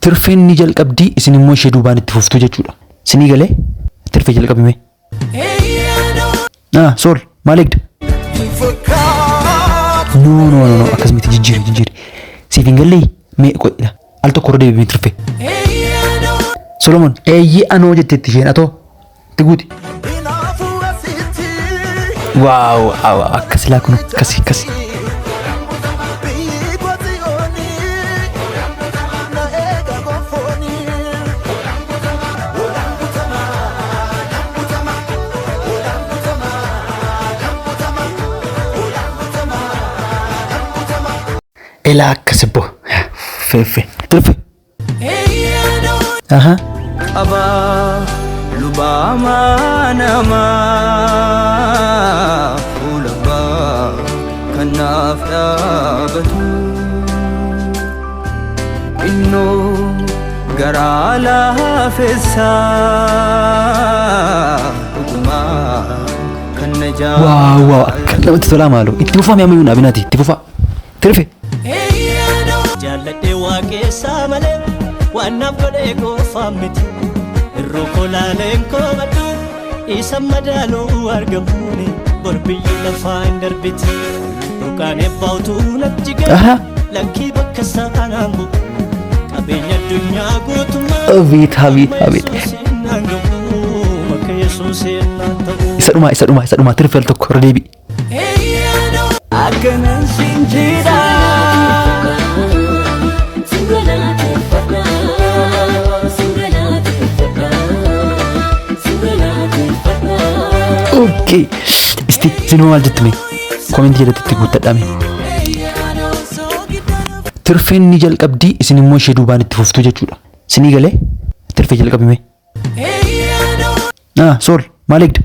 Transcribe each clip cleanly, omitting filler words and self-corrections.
tirfeen ni jalqabdi isin immoo ishee duubaan itti fuftu jechuudha. Sinii galee tirfee jalqabime. Sool maal eegda? No akkasumatti jijjiiri. Siif hin gallee mee qoodha. Al tokko irra deebi'ee tirfee. Solomon eeyyee anoo jetteetti isheen atoo itti guuti. Waaw akkas laa kun akkas. Ela akasibbo fefe tirfe. Aba lubama nama ulaba kanaf abatu inno garala fesa utuma kanja. Wow namatti tola maalo itti fufa mi'amu na binati itti fufa tirfe. Jaalladhee waaqessaa malee waan naaf godhee goofamiti irrookolaaleen koobadhu isa madaaluu argamuuni borbiyyi lafaa hin darbiti dhukaan eebbautuu natti gala lakkii bakka sa'anaan bu'u qabeenya addunyaa guutummaa Habit. Maka Yesuuseen naan ta'u Isa dhumaa tirfeel tokko irra deebi'i. akkanan siin jedhaa. Okay. Isti sinuma maal jettume? Komentii jalatti guuttadhaame. Tirfeen ni jalqabdi isin immoo ishee duubaan itti fuftu jechuudha. Sinii galee tirfee jalqabime. Sool maal eegda?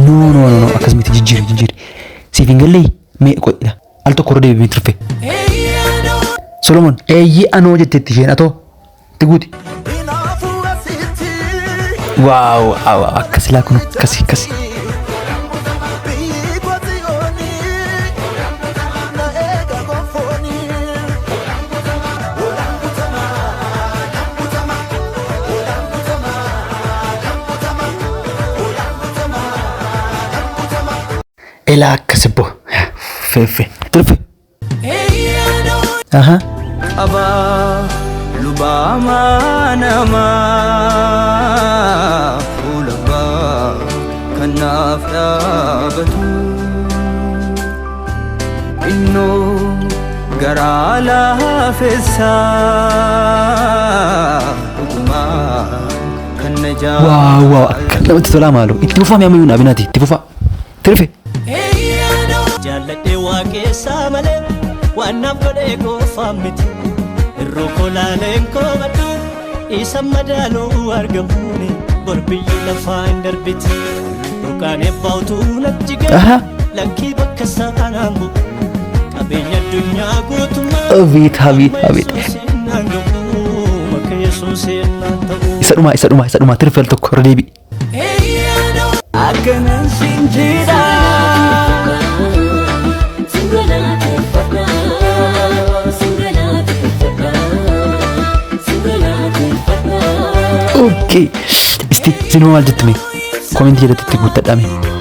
No akkasumatti jijjiiri. Siif hin gallee mee qoodha. Al tokko irra deebi'ee tirfee. Solomon eeyyee anoo jetteetti isheen atoo itti guuti. Waaw akkas laa kun akkas. Ela akkasibbo fefe tirfe. Aba lubama nama ulaba kanaf abatu inno garala fesa utuma kanja. Wow namatti tola maalo itti fufa mi'amu na binati itti fufa tirfe. Jaalladhee waaqessaa malee waan naaf godhee goofamiti irrookolaaleen koobadhu isa madaaluu argamuuni borbiyyi lafaa hin darbiti dhukaan eebbautuu natti gala lakkii bakka sa'anaan bu'u qabeenya addunyaa guutummaa Habit. Maka Yesuuseen naan ta'u Isa dhumaa tirfeel tokko irra deebi'i. akkanan siin jedhaa. Okay. Isti sinuma maal jettume? Komentii jalatti guuttadhaame.